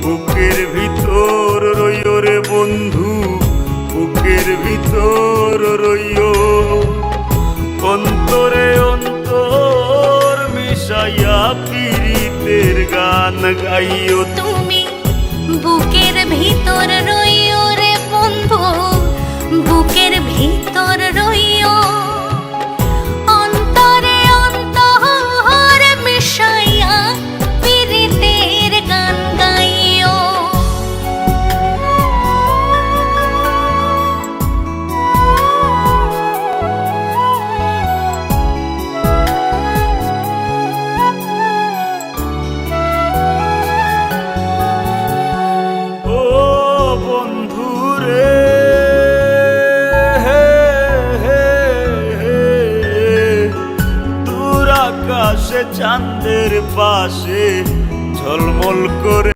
বুকের ভিতর রইও রে বন্ধু, বুকের ভিতর রইও, অন্তরে অন্তর মিশাইয়া পীড়িতের গান গাইও। তুমি বুকের ভিতর রইও রে বন্ধু, বুকের ভিতর রইও, অন্তরে অন্তর মিশাইয়া পীড়িতের গান গাইও। আকাশে চাঁদের পাশে ঝলমল করে